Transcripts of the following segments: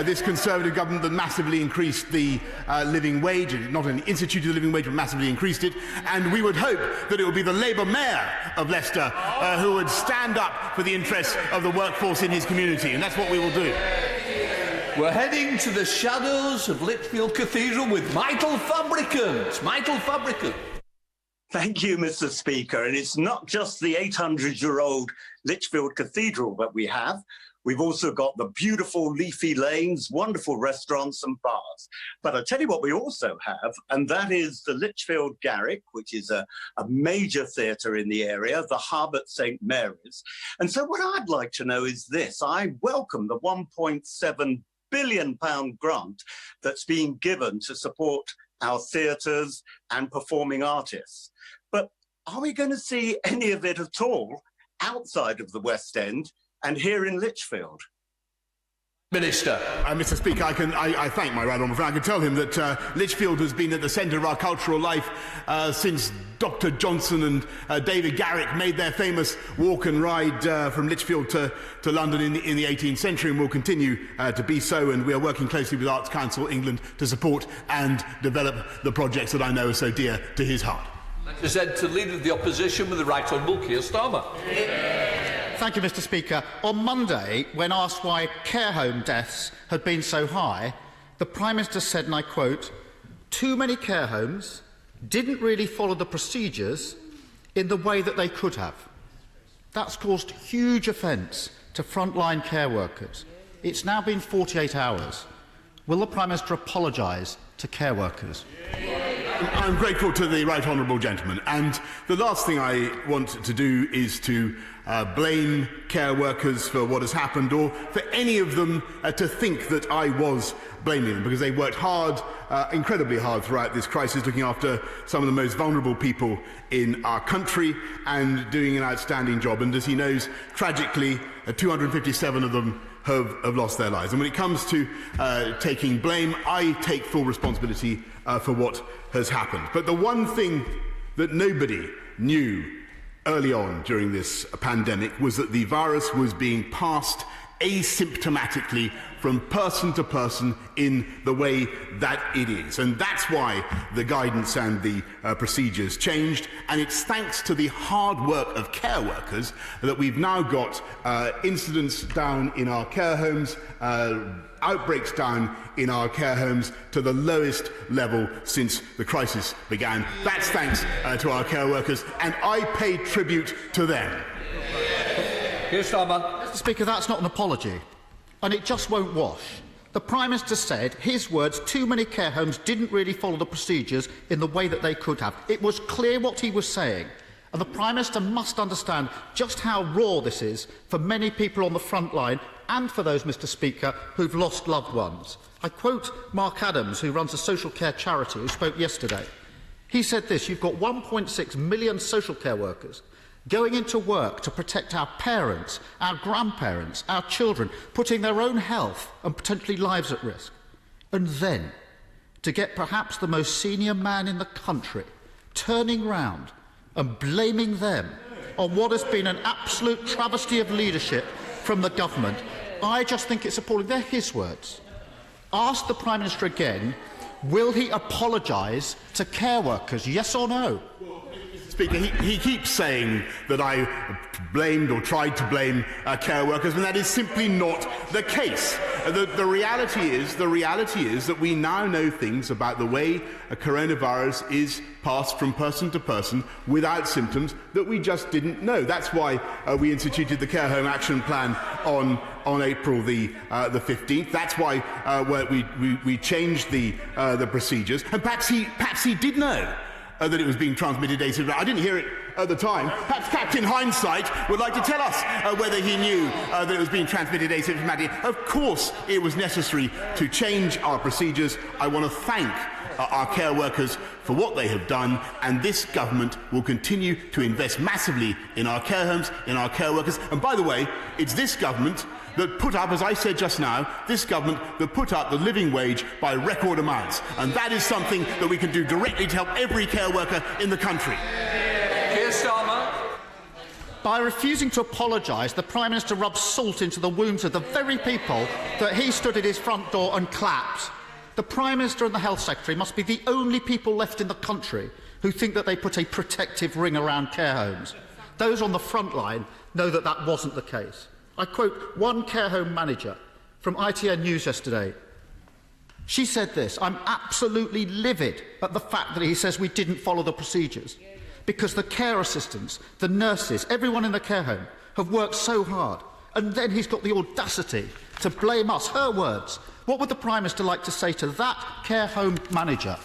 this Conservative government that massively increased the living wage, not only instituted the living wage but massively increased it, and we would hope that it would be the Labour Mayor of Leicester who would stand up for the interests of the workforce in his community, and that's what we will do. We're heading to the shadows of Lichfield Cathedral with Michael Fabricant. Michael Fabricant. Thank you, Mr. Speaker. And it's not just the 800-year-old Lichfield Cathedral that we have. We've also got the beautiful leafy lanes, wonderful restaurants and bars. But I'll tell you what we also have, and that is the Lichfield Garrick, which is a major theatre in the area, the Hub at St Mary's. And so what I'd like to know is this. I welcome the £1.7 billion grant that's being given to support our theatres and performing artists. But are we going to see any of it at all outside of the West End and here in Lichfield? Minister. Mr. Speaker, I thank my right honourable friend. I can tell him that Lichfield has been at the centre of our cultural life since Dr. Johnson and David Garrick made their famous walk and ride from Lichfield to London in the 18th century, and will continue to be so. And we are working closely with Arts Council England to support and develop the projects that I know are so dear to his heart. Present to Leader of the Opposition with the Right Honourable Keir Starmer. Thank you, Mr. Speaker. On Monday, when asked why care home deaths had been so high, the Prime Minister said, and I quote, "Too many care homes didn't really follow the procedures in the way that they could have." That's caused huge offence to frontline care workers. It's now been 48 hours. Will the Prime Minister apologise to care workers? I'm grateful to the right honourable gentleman, and the last thing I want to do is to blame care workers for what has happened, or for any of them to think that I was blaming them, because they worked hard, incredibly hard throughout this crisis, looking after some of the most vulnerable people in our country and doing an outstanding job. And as he knows, tragically, 257 of them have lost their lives. And when it comes to taking blame, I take full responsibility for what has happened. But the one thing that nobody knew early on during this pandemic was that the virus was being passed asymptomatically from person to person in the way that it is. And that's why the guidance and the procedures changed. And it's thanks to the hard work of care workers that we've now got incidents down in our care homes, outbreaks down in our care homes to the lowest level since the crisis began. That's thanks to our care workers, and I pay tribute to them. Mr. Speaker, that's not an apology, and it just won't wash. The Prime Minister said, his words, too many care homes didn't really follow the procedures in the way that they could have. It was clear what he was saying, and the Prime Minister must understand just how raw this is for many people on the front line and for those, Mr. Speaker, who've lost loved ones. I quote Mark Adams, who runs a social care charity, who spoke yesterday. He said this: "You've got 1.6 million social care workers going into work to protect our parents, our grandparents, our children, putting their own health and potentially lives at risk. And then, to get perhaps the most senior man in the country turning round and blaming them on what has been an absolute travesty of leadership from the government, I just think it's appalling." They're his words. Ask the Prime Minister again, will he apologise to care workers, yes or no? Speaker, he keeps saying that I blamed or tried to blame care workers, and that is simply not the case. The reality is that we now know things about the way a coronavirus is passed from person to person without symptoms that we just didn't know. That's why we instituted the Care Home Action Plan on April the 15th. That's why we changed the procedures. And perhaps he did know that it was being transmitted asymptomatically. I didn't hear it at the time. Perhaps Captain Hindsight would like to tell us whether he knew that it was being transmitted asymptomatically. Of course it was necessary to change our procedures. I want to thank our care workers for what they have done, and this government will continue to invest massively in our care homes, in our care workers. And by the way, it's this government that put up, as I said just now, this government that put up the living wage by record amounts. And that is something that we can do directly to help every care worker in the country. Keir Starmer. By refusing to apologise, the Prime Minister rubs salt into the wounds of the very people that he stood at his front door and clapped. The Prime Minister and the Health Secretary must be the only people left in the country who think that they put a protective ring around care homes. Those on the front line know that that wasn't the case. I quote one care home manager from ITN News yesterday. She said this: "I'm absolutely livid at the fact that he says we didn't follow the procedures, because the care assistants, the nurses, everyone in the care home have worked so hard, and then he's got the audacity to blame us." Her words. What would the Prime Minister like to say to that care home manager?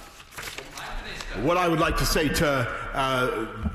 What I would like to say to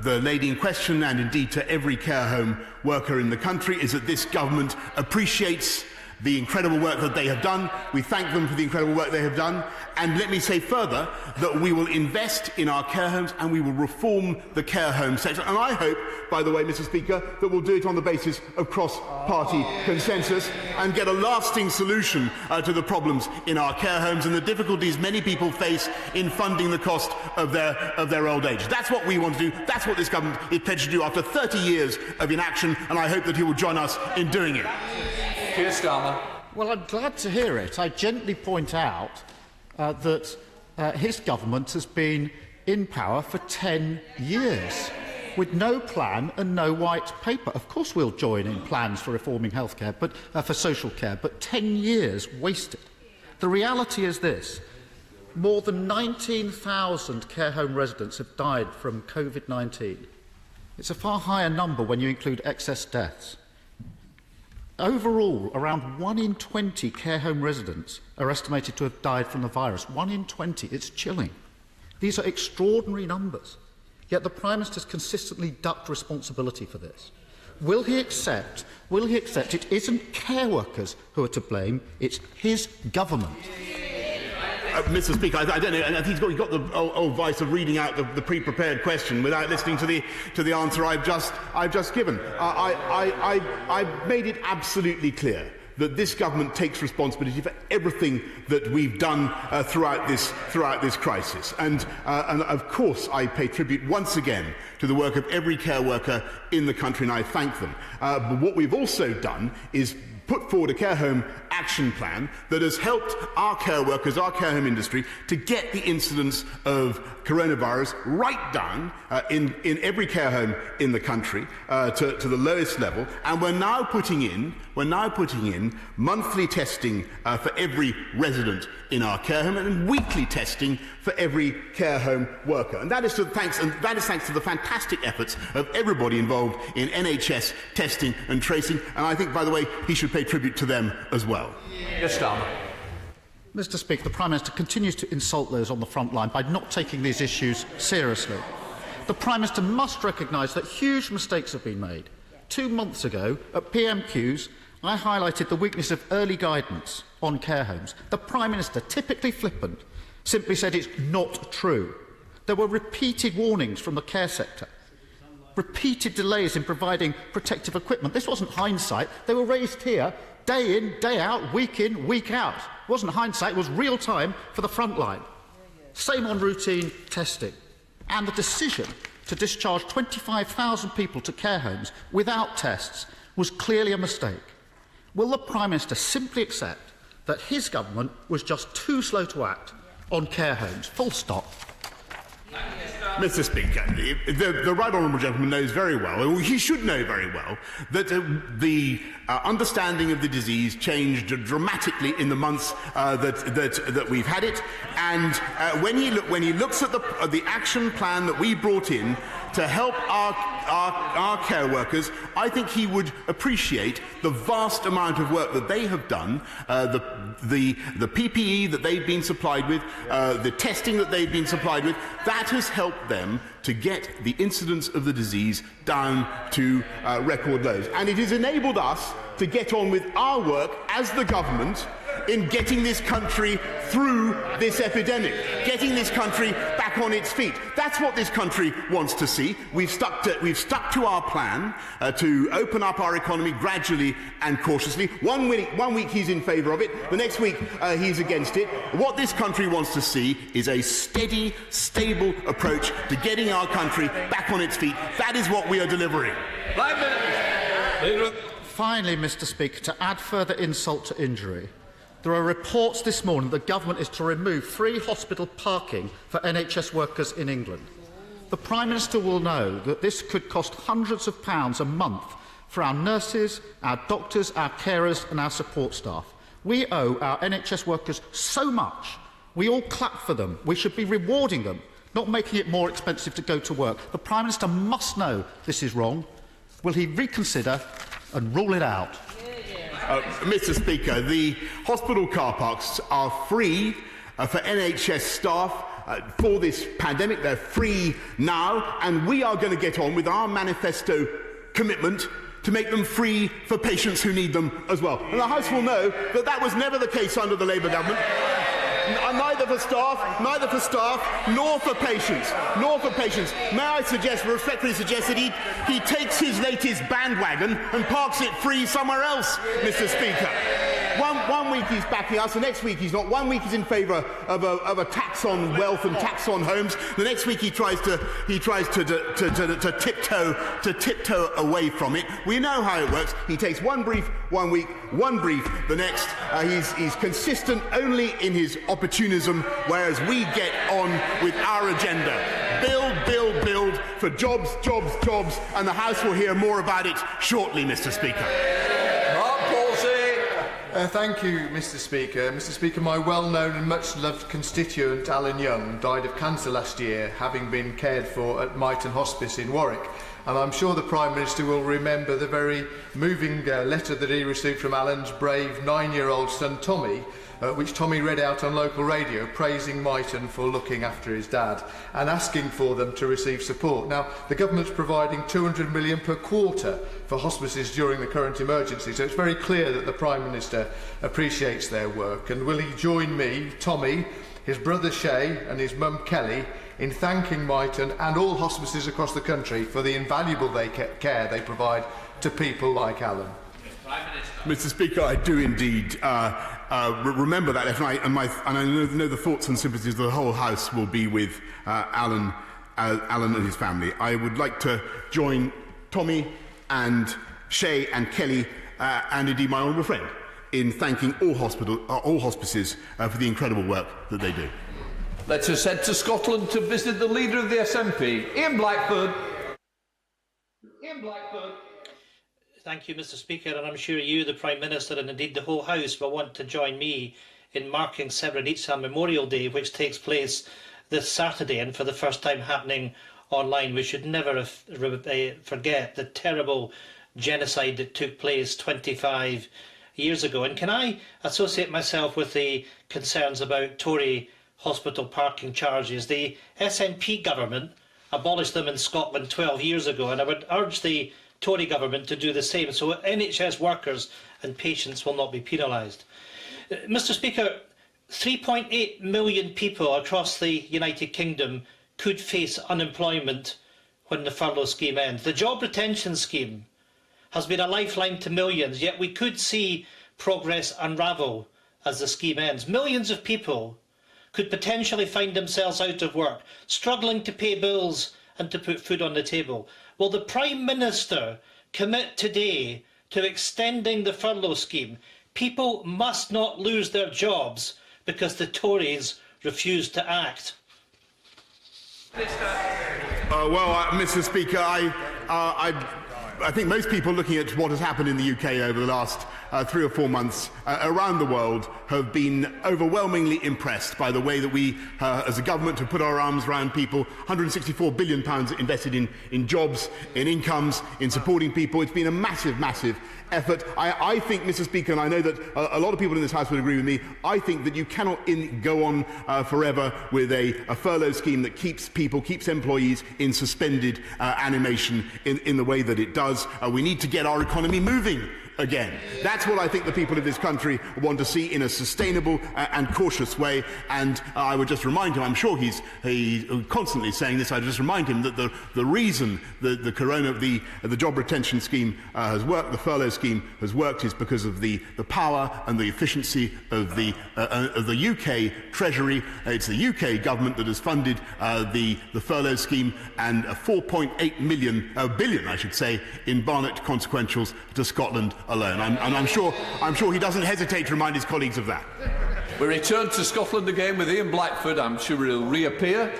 the lady in question, and indeed to every care home worker in the country, is that this government appreciates the incredible work that they have done. We thank them for the incredible work they have done. And let me say further that we will invest in our care homes and we will reform the care home sector. And I hope, by the way, Mr. Speaker, that we'll do it on the basis of cross-party consensus and get a lasting solution to the problems in our care homes and the difficulties many people face in funding the cost of their old age. That's what we want to do. That's what this government is pledged to do after 30 years of inaction, and I hope that he will join us in doing it. Keir Starmer. Well, I'm glad to hear it. I gently point out that his government has been in power for 10 years with no plan and no white paper. Of course we'll join in plans for reforming healthcare, but for social care, but 10 years wasted. The reality is this: more than 19,000 care home residents have died from COVID-19. It's a far higher number when you include excess deaths. Overall, around 1 in 20 care home residents are estimated to have died from the virus. 1 in 20. It's chilling. These are extraordinary numbers. Yet the Prime Minister's consistently ducked responsibility for this. Will he accept it isn't care workers who are to blame, it's his government? Mr. Speaker, I don't know, and I think he's got the old vice of reading out the pre-prepared question without listening to the answer I've just given. I've made it absolutely clear that this government takes responsibility for everything that we've done throughout this crisis, and of course I pay tribute once again to the work of every care worker in the country, and I thank them. But what we've also done is put forward a care home action plan that has helped our care workers, our care home industry, to get the incidence of coronavirus right down in every care home in the country to the lowest level. And we're now putting in monthly testing for every resident in our care home and weekly testing for every care home worker. And that is thanks to the fantastic efforts of everybody involved in NHS testing and tracing. And I think, by the way, he should pay tribute to them as well. Yes, Starmer. Mr. Speaker, the Prime Minister continues to insult those on the front line by not taking these issues seriously. The Prime Minister must recognise that huge mistakes have been made. 2 months ago, at PMQs, I highlighted the weakness of early guidance on care homes. The Prime Minister, typically flippant, simply said it's not true. There were repeated warnings from the care sector, repeated delays in providing protective equipment. This wasn't hindsight. They were raised here day in, day out, week in, week out. It wasn't hindsight, it was real time for the front line. Same on routine testing. And the decision to discharge 25,000 people to care homes without tests was clearly a mistake. Will the Prime Minister simply accept that his government was just too slow to act on care homes? Full stop. Mr. Speaker, the right honourable gentleman knows very well, or he should know very well, that the understanding of the disease changed dramatically in the months that we've had it, and when he looks at the action plan that we brought in to help our care workers, I think he would appreciate the vast amount of work that they have done, the PPE that they've been supplied with, the testing that they've been supplied with. That has helped them to get the incidence of the disease down to record lows. And it has enabled us to get on with our work as the government in getting this country through this epidemic, getting this country back on its feet. That's what this country wants to see. We've stuck to our plan to open up our economy gradually and cautiously. One week he's in favour of it, the next week he's against it. What this country wants to see is a steady, stable approach to getting our country back on its feet. That is what we are delivering. 5 minutes. Finally, Mr. Speaker, to add further insult to injury, there are reports this morning that the government is to remove free hospital parking for NHS workers in England. The Prime Minister will know that this could cost hundreds of pounds a month for our nurses, our doctors, our carers and our support staff. We owe our NHS workers so much. We all clap for them. We should be rewarding them, not making it more expensive to go to work. The Prime Minister must know this is wrong. Will he reconsider and rule it out? Mr. Speaker, the hospital car parks are free for NHS staff for this pandemic. They're free now, and we are going to get on with our manifesto commitment to make them free for patients who need them as well. And the House will know that that was never the case under the Labour government. Neither for staff, nor for patients, May I respectfully suggest that he takes his latest bandwagon and parks it free somewhere else, Mr. Speaker. One week he's backing us, the next week he's not. One week he's in favour of a tax on wealth and tax on homes. The next week he tries to tiptoe away from it. We know how it works. He takes one brief one week, one brief the next. He's consistent only in his opportunism, whereas we get on with our agenda. Build for jobs, and the House will hear more about it shortly, Mr. Speaker. Thank you, Mr. Speaker. Mr. Speaker, my well-known and much-loved constituent, Alan Young, died of cancer last year, having been cared for at Myton Hospice in Warwick. And I'm sure the Prime Minister will remember the very moving letter that he received from Alan's brave 9-year-old son, Tommy, which Tommy read out on local radio, praising Myton for looking after his dad and asking for them to receive support. Now, the government's providing £200 million per quarter for hospices during the current emergency, so it's very clear that the Prime Minister appreciates their work. And will he join me, Tommy, his brother Shay and his mum Kelly in thanking Myton and all hospices across the country for the invaluable care they provide to people like Alan? Mr. Speaker, I do indeed remember that, and I know the thoughts and sympathies of the whole House will be with Alan and his family. I would like to join Tommy and Shay and Kelly and indeed my honourable friend in thanking all hospices for the incredible work that they do. Let us head to Scotland to visit the leader of the SNP, Ian Blackford. Thank you, Mr. Speaker, and I'm sure you, the Prime Minister, and indeed the whole House will want to join me in marking Srebrenica Memorial Day, which takes place this Saturday and for the first time happening online. We should never forget the terrible genocide that took place 25 years ago. And can I associate myself with the concerns about Tory hospital parking charges? The SNP government abolished them in Scotland 12 years ago, and I would urge the Tory government to do the same so NHS workers and patients will not be penalised. Mr. Speaker, 3.8 million people across the United Kingdom could face unemployment when the furlough scheme ends. The job retention scheme has been a lifeline to millions, yet we could see progress unravel as the scheme ends. Millions of people could potentially find themselves out of work, struggling to pay bills and to put food on the table. Will the Prime Minister commit today to extending the furlough scheme? People must not lose their jobs because the Tories refuse to act. Mr. Speaker, I think most people looking at what has happened in the UK over the last 3 or 4 months around the world have been overwhelmingly impressed by the way that we, as a government, have put our arms around people. £164 billion invested in jobs, in incomes, in supporting people. It's been a massive, massive effort. I think, Mr. Speaker, and I know that a lot of people in this House would agree with me, I think that you cannot go on forever with a furlough scheme that keeps employees in suspended animation in the way that it does. We need to get our economy moving again. That's what I think the people of this country want to see in a sustainable and cautious way. And I would just remind him, I'm sure he's constantly saying this, I would just remind him that the reason the job retention scheme has worked, the furlough scheme has worked, is because of the power and the efficiency of the UK Treasury. It's the UK government that has funded the furlough scheme, and 4.8 billion, I should say, in Barnett consequentials to Scotland alone. I'm sure he doesn't hesitate to remind his colleagues of that. We return to Scotland again with Ian Blackford. I'm sure he'll reappear.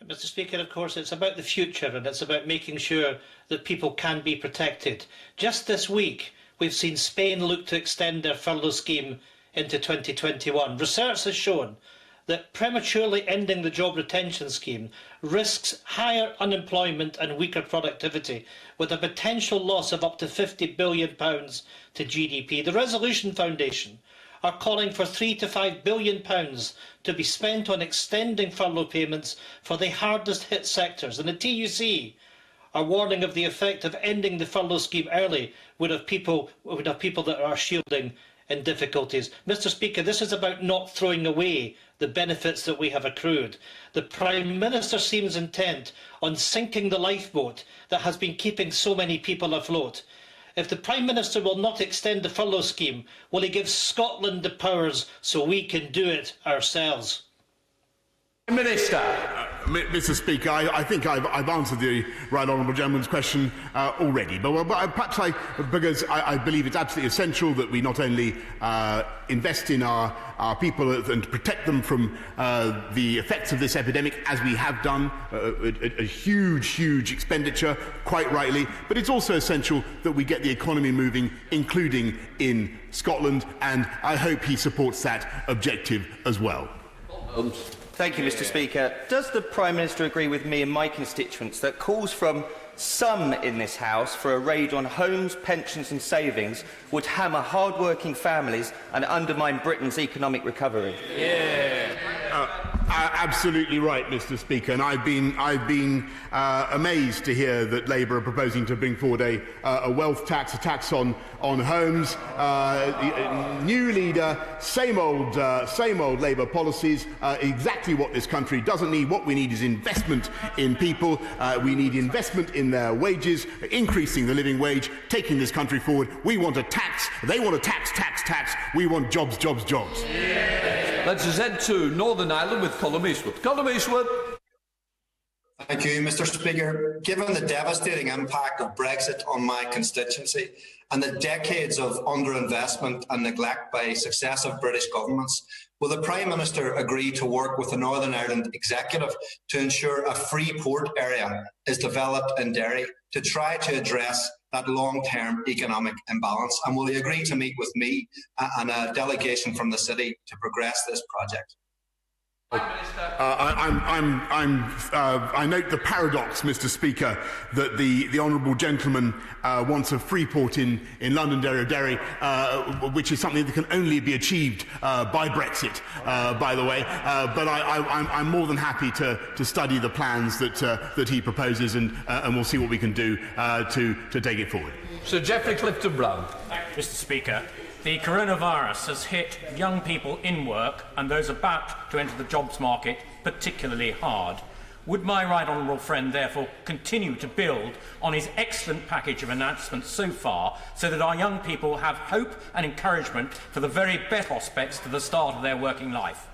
Mr. Speaker, of course, it's about the future, and it's about making sure that people can be protected. Just this week, we've seen Spain look to extend their furlough scheme into 2021. Research has shown that prematurely ending the job retention scheme risks higher unemployment and weaker productivity, with a potential loss of up to £50 billion to GDP. The Resolution Foundation are calling for £3 to £5 billion to be spent on extending furlough payments for the hardest hit sectors. And the TUC are warning of the effect of ending the furlough scheme early would have people that are shielding in difficulties. Mr. Speaker, this is about not throwing away the benefits that we have accrued. The Prime Minister seems intent on sinking the lifeboat that has been keeping so many people afloat. If the Prime Minister will not extend the furlough scheme, will he give Scotland the powers so we can do it ourselves? Prime Minister. Mr. Speaker, I think I've answered the right honourable gentleman's question already, but perhaps because I believe it's absolutely essential that we not only invest in our people and protect them from the effects of this epidemic, as we have done, a huge expenditure, quite rightly, but it's also essential that we get the economy moving, including in Scotland, and I hope he supports that objective as well. Thank you, Mr. Speaker. Does the Prime Minister agree with me and my constituents that calls from some in this House for a raid on homes, pensions and savings would hammer hard-working families and undermine Britain's economic recovery? Absolutely right, Mr. Speaker, and I've been amazed to hear that Labour are proposing to bring forward a wealth tax, a tax on homes. New leader, same old Labour policies. Exactly what this country doesn't need. What we need is investment in people. We need investment in their wages, increasing the living wage, taking this country forward. We want a tax. They want a tax. We want jobs. Let's head to Northern Ireland with Colm Eastwood. Colm Eastwood. Thank you, Mr. Speaker. Given the devastating impact of Brexit on my constituency and the decades of underinvestment and neglect by successive British governments, will the Prime Minister agree to work with the Northern Ireland Executive to ensure a free port area is developed in Derry to try to address that long-term economic imbalance? And will he agree to meet with me and a delegation from the city to progress this project? I note the paradox, Mr. Speaker, that the honourable gentleman wants a free port in Londonderry, which is something that can only be achieved by Brexit, by the way. But I'm more than happy to study the plans that he proposes, and we'll see what we can do to take it forward. Sir Geoffrey Clifton-Brown. Mr. Speaker, the coronavirus has hit young people in work and those about to enter the jobs market particularly hard. Would my right honourable friend therefore continue to build on his excellent package of announcements so far, so that our young people have hope and encouragement for the very best prospects to the start of their working life?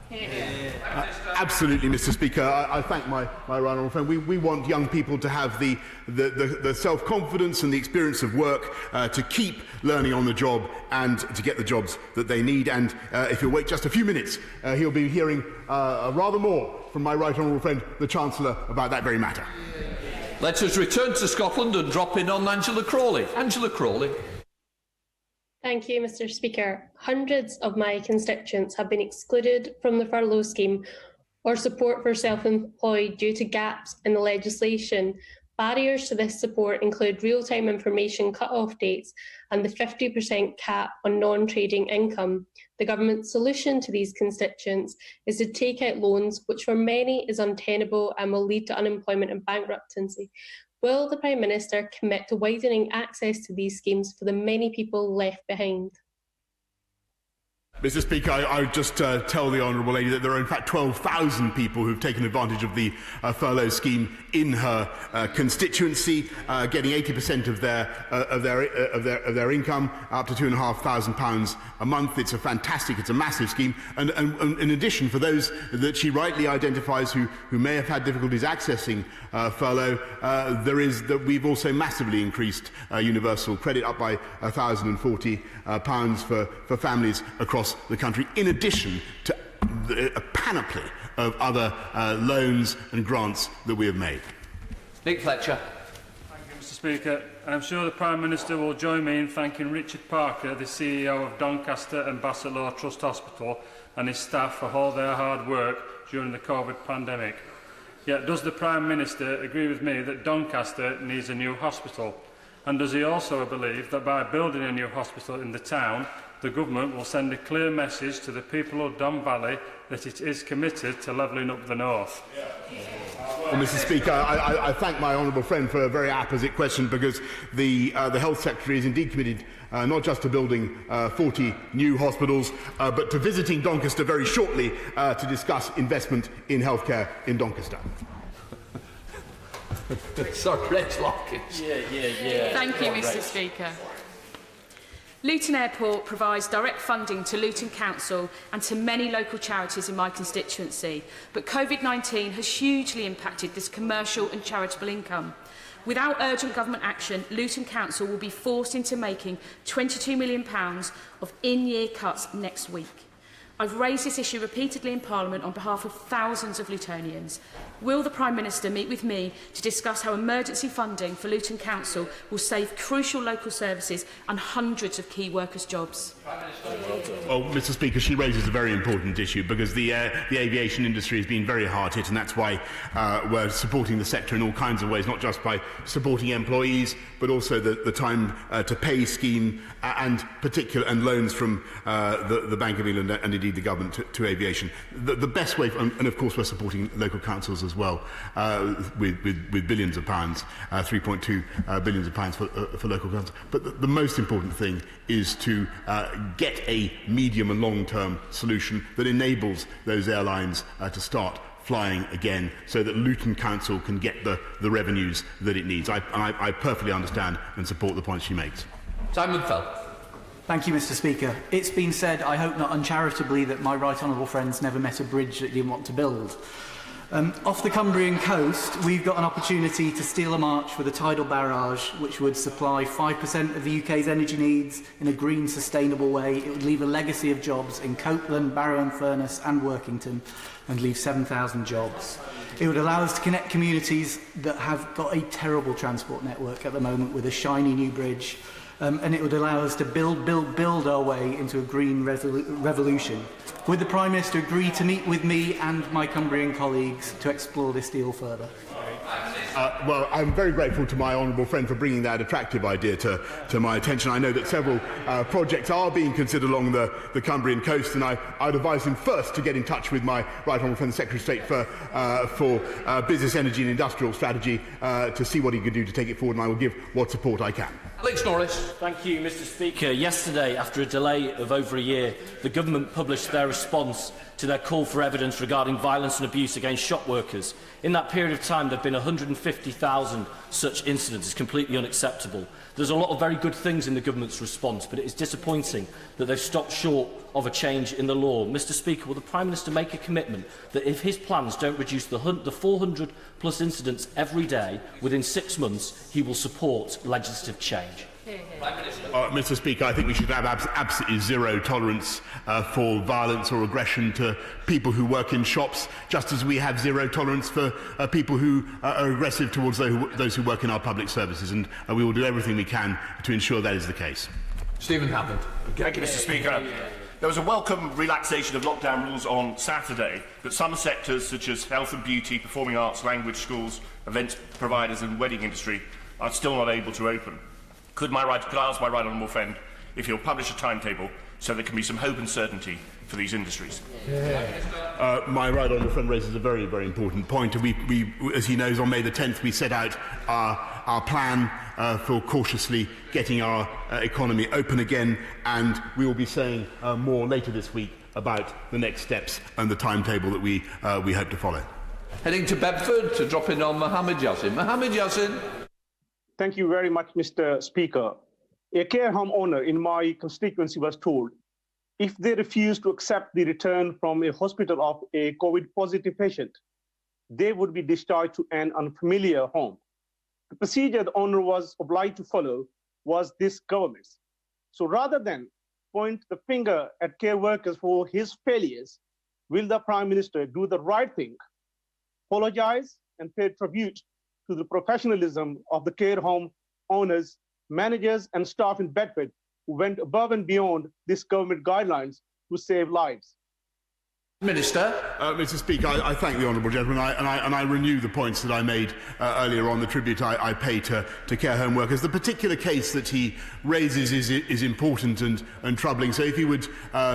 Absolutely, Mr. Speaker. I thank my right honourable friend. We want young people to have the self-confidence and the experience of work to keep learning on the job and to get the jobs that they need. And if you'll wait just a few minutes, he'll be hearing rather more from my right honourable friend, the Chancellor, about that very matter. Let us return to Scotland and drop in on Angela Crawley. Angela Crawley. Thank you, Mr. Speaker. Hundreds of my constituents have been excluded from the furlough scheme or support for self-employed due to gaps in the legislation. Barriers to this support include real-time information cut-off dates and the 50% cap on non-trading income. The government's solution to these constituents is to take out loans, which for many is untenable and will lead to unemployment and bankruptcy. Will the Prime Minister commit to widening access to these schemes for the many people left behind? Mr. Speaker, I would just tell the Honourable Lady that there are in fact 12,000 people who've taken advantage of the furlough scheme in her constituency, getting 80% of their income, up to £2,500 a month. It's a massive scheme. And in addition, for those that she rightly identifies who may have had difficulties accessing furlough, we've also massively increased universal credit, up by £1,040 for families across the country, in addition to a panoply of other loans and grants that we have made. Nick Fletcher. Thank you, Mr. Speaker. I'm sure the Prime Minister will join me in thanking Richard Parker, the CEO of Doncaster and Bassetlaw Trust Hospital, and his staff for all their hard work during the COVID pandemic. Yet does the Prime Minister agree with me that Doncaster needs a new hospital? And does he also believe that by building a new hospital in the town, the government will send a clear message to the people of Don Valley that it is committed to levelling up the north? Well, Mr. Speaker, I thank my honourable friend for a very apposite question, because the Health Secretary is indeed committed not just to building 40 new hospitals, but to visiting Doncaster very shortly to discuss investment in healthcare in Doncaster. Sorry, Reg Lockins. Thank you, Mr. Speaker. Luton Airport provides direct funding to Luton Council and to many local charities in my constituency, but COVID-19 has hugely impacted this commercial and charitable income. Without urgent government action, Luton Council will be forced into making £22 million of in-year cuts next week. I've raised this issue repeatedly in Parliament on behalf of thousands of Lutonians. Will the Prime Minister meet with me to discuss how emergency funding for Luton Council will save crucial local services and hundreds of key workers' jobs? Well, Mr. Speaker, she raises a very important issue, because the aviation industry has been very hard hit, and that's why we're supporting the sector in all kinds of ways, not just by supporting employees, but also the time to pay scheme and loans from the Bank of England and indeed the government to aviation. The best way, and of course we're supporting local councils as well, with billions of pounds, 3.2 billions of pounds for local councils. But the most important thing is to get a medium and long-term solution that enables those airlines to start flying again, so that Luton Council can get the revenues that it needs. I perfectly understand and support the points she makes. Simon Fell. Thank you, Mr. Speaker. It's been said, I hope not uncharitably, that my right honourable friends never met a bridge that he didn't want to build. Off the Cumbrian coast, we've got an opportunity to steal a march for the tidal barrage, which would supply 5% of the UK's energy needs in a green, sustainable way. It would leave a legacy of jobs in Copeland, Barrow-in-Furness and Workington, and leave 7,000 jobs. It would allow us to connect communities that have got a terrible transport network at the moment with a shiny new bridge, and it would allow us to build our way into a green revolution. Would the Prime Minister agree to meet with me and my Cumbrian colleagues to explore this deal further? Well, I'm very grateful to my honourable friend for bringing that attractive idea to my attention. I know that several projects are being considered along the Cumbrian coast, and I'd advise him first to get in touch with my right honourable friend, the Secretary of State for Business, Energy and Industrial Strategy, to see what he can do to take it forward, and I will give what support I can. Alex Norris. Thank you, Mr. Speaker. Yesterday, after a delay of over a year, the government published their response to their call for evidence regarding violence and abuse against shop workers. In that period of time, there have been 150,000 such incidents. It's completely unacceptable. There's a lot of very good things in the government's response, but it is disappointing that they've stopped short of a change in the law. Mr. Speaker, will the Prime Minister make a commitment that if his plans don't reduce the 400-plus incidents every day within 6 months, he will support legislative change? Mr. Speaker, I think we should have absolutely zero tolerance for violence or aggression to people who work in shops, just as we have zero tolerance for people who are aggressive towards those who work in our public services, and we will do everything we can to ensure that is the case. Stephen Hammond. Thank you, Mr. Speaker. There was a welcome relaxation of lockdown rules on Saturday, but some sectors such as health and beauty, performing arts, language schools, events providers and wedding industry are still not able to open. Could I ask my right honourable friend if he'll publish a timetable so there can be some hope and certainty for these industries? My right honourable friend raises a very, very important point. We, as he knows, on May the 10th, we set out our our plan for cautiously getting our economy open again, and we will be saying more later this week about the next steps and the timetable that we hope to follow. Heading to Bedford to drop in on Mohammed Yassin. Mohammed Yassin. Thank you very much, Mr. Speaker. A care home owner in my constituency was told if they refuse to accept the return from a hospital of a COVID-positive patient, they would be discharged to an unfamiliar home. The procedure the owner was obliged to follow was this government's. So rather than point the finger at care workers for his failures, will the Prime Minister do the right thing, apologize and pay tribute to the professionalism of the care home owners, managers and staff in Bedford who went above and beyond this government guidelines to save lives? Minister. Mr. Speaker, I thank the honourable gentleman, and I renew the points that I made earlier on the tribute I pay to care home workers. The particular case that he raises is important and troubling. So if he would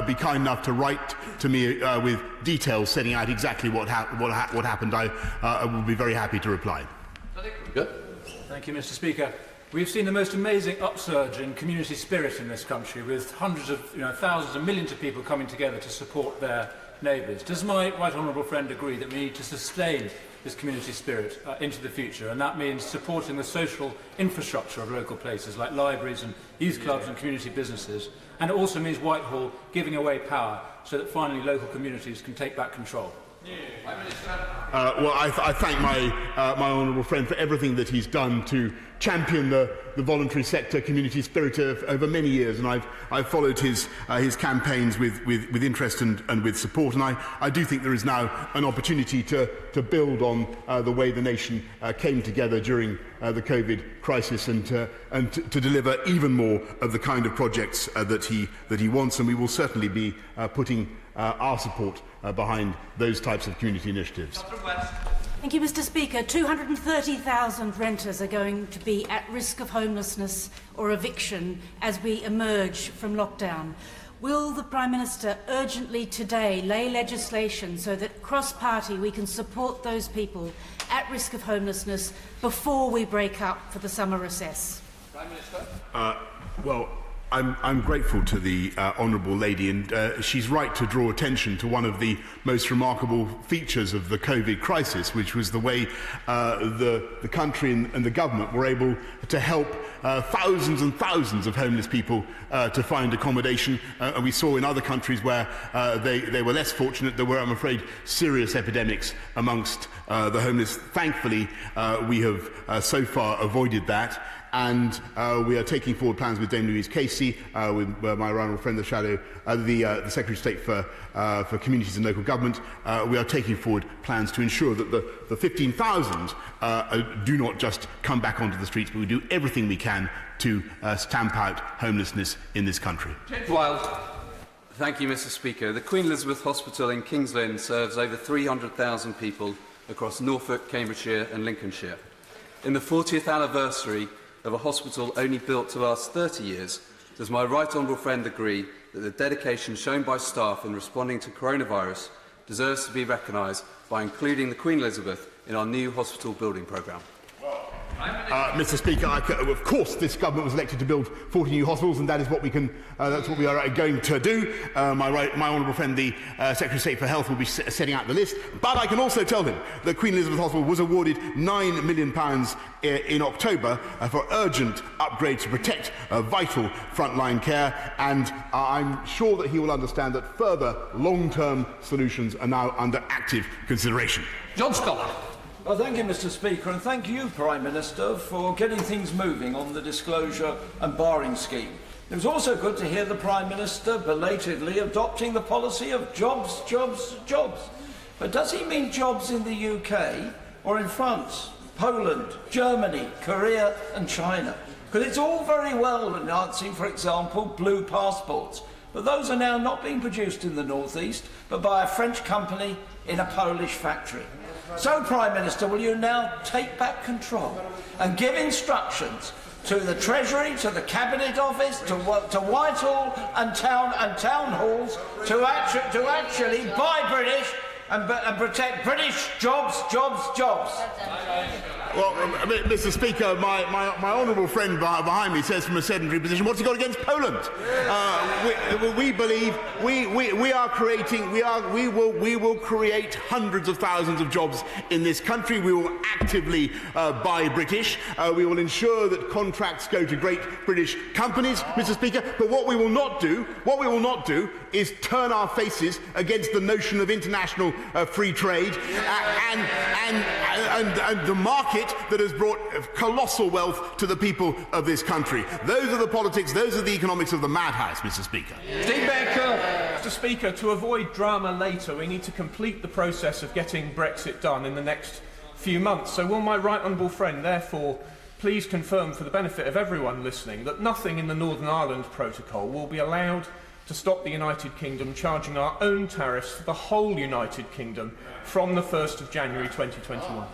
be kind enough to write to me with details setting out exactly what happened, I will be very happy to reply. Good. Thank you, Mr. Speaker. We've seen the most amazing upsurge in community spirit in this country, with hundreds of, thousands and millions of people coming together to support their neighbours. Does my right honourable friend agree that we need to sustain this community spirit into the future, and that means supporting the social infrastructure of local places like libraries and youth clubs and community businesses, and it also means Whitehall giving away power so that finally local communities can take back control? Well, I thank my honourable friend for everything that he's done to champion the voluntary sector community spirit over many years, and I've followed his campaigns with interest and with support, and I do think there is now an opportunity to build on the way the nation came together during the COVID crisis and to deliver even more of the kind of projects that he wants, and we will certainly be putting our support behind those types of community initiatives. Thank you, Mr. Speaker. 230,000 renters are going to be at risk of homelessness or eviction as we emerge from lockdown. Will the Prime Minister urgently today lay legislation so that cross-party we can support those people at risk of homelessness before we break up for the summer recess? Prime Minister. Well, I'm grateful to the honourable lady, and she's right to draw attention to one of the most remarkable features of the COVID crisis, which was the way the country and the government were able to help thousands and thousands of homeless people to find accommodation. And we saw in other countries where they were less fortunate, there were, I'm afraid, serious epidemics amongst the homeless. Thankfully, we have so far avoided that. And we are taking forward plans with Dame Louise Casey, with my honourable friend, the Secretary of State for Communities and Local Government. We are taking forward plans to ensure that the 15,000 do not just come back onto the streets, but we do everything we can to stamp out homelessness in this country. Wild. Thank you, Mr. Speaker. The Queen Elizabeth Hospital in Kings Lynn serves over 300,000 people across Norfolk, Cambridgeshire and Lincolnshire. In the 40th anniversary of a hospital only built to last 30 years, does my right honourable friend agree that the dedication shown by staff in responding to coronavirus deserves to be recognised by including the Queen Elizabeth in our new hospital building programme? Mr. Speaker, of course this government was elected to build 40 new hospitals, and that is what we can. That's what we are going to do. My honourable friend, the Secretary of State for Health, will be setting out the list. But I can also tell him that Queen Elizabeth Hospital was awarded £9 million in October for urgent upgrades to protect vital frontline care, and I'm sure that he will understand that further long-term solutions are now under active consideration. John Scholar. Well, thank you, Mr. Speaker, and thank you, Prime Minister, for getting things moving on the disclosure and barring scheme. It was also good to hear the Prime Minister belatedly adopting the policy of jobs, jobs, jobs. But does he mean jobs in the UK or in France, Poland, Germany, Korea and China? Because it's all very well announcing, for example, blue passports, but those are now not being produced in the northeast, but by a French company in a Polish factory. So, Prime Minister, will you now take back control and give instructions to the Treasury, to the Cabinet Office, to Whitehall and town halls to actually buy British and protect British jobs, jobs, jobs? Mr. Speaker, my honourable friend behind me says from a sedentary position, what's he got against Poland? We believe we will create hundreds of thousands of jobs in this country. We will actively buy British. We will ensure that contracts go to great British companies, Mr. Speaker. But what we will not do is turn our faces against the notion of international free trade and the market that has brought colossal wealth to the people of this country. Those are the politics, those are the economics of the madhouse, Mr. Speaker. Steve Baker. Mr. Speaker, to avoid drama later, we need to complete the process of getting Brexit done in the next few months. So will my right honourable friend therefore please confirm, for the benefit of everyone listening, that nothing in the Northern Ireland Protocol will be allowed to stop the United Kingdom charging our own tariffs for the whole United Kingdom from the 1st of January 2021?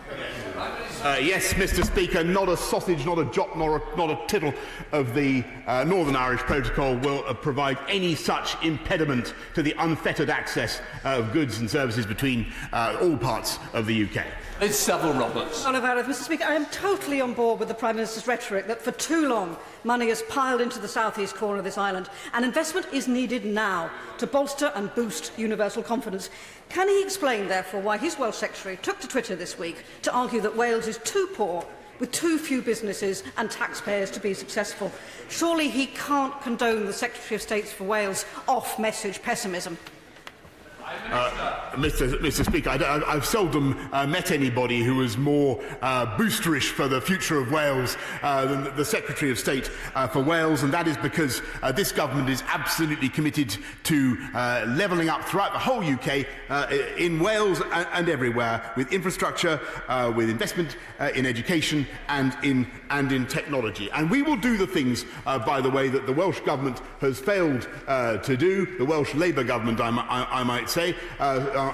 Yes, Mr. Speaker, not a sausage, not a jot, not a tittle of the Northern Irish Protocol will provide any such impediment to the unfettered access of goods and services between all parts of the UK. It's Savile Roberts. Mr. Speaker, I am totally on board with the Prime Minister's rhetoric that for too long money has piled into the south-east corner of this island, and investment is needed now to bolster and boost universal confidence. Can he explain, therefore, why his Welsh Secretary took to Twitter this week to argue that Wales is too poor, with too few businesses and taxpayers to be successful? Surely he can't condone the Secretary of State's for Wales off-message pessimism. Mr. Speaker, I've seldom met anybody who was more boosterish for the future of Wales than the Secretary of State for Wales, and that is because this government is absolutely committed to levelling up throughout the whole UK, in Wales and everywhere, with infrastructure, with investment in education and in technology. And we will do the things, by the way, that the Welsh Government has failed to do, the Welsh Labour Government, I might say,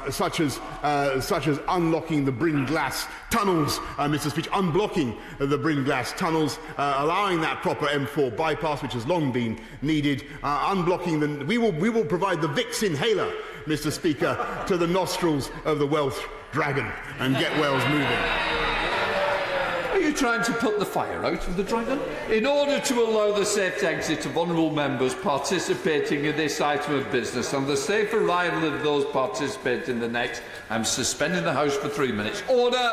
such as unlocking the Bryn Glas tunnels, Mr. Speaker, unblocking the Bryn Glas tunnels, allowing that proper M4 bypass, which has long been needed, unblocking the. We will provide the Vicks inhaler, Mr. Speaker, to the nostrils of the Welsh dragon and get Wales moving. Are you trying to put the fire out of the dragon? In order to allow the safe exit of honourable members participating in this item of business and the safe arrival of those participating in the next, I'm suspending the House for 3 minutes. Order!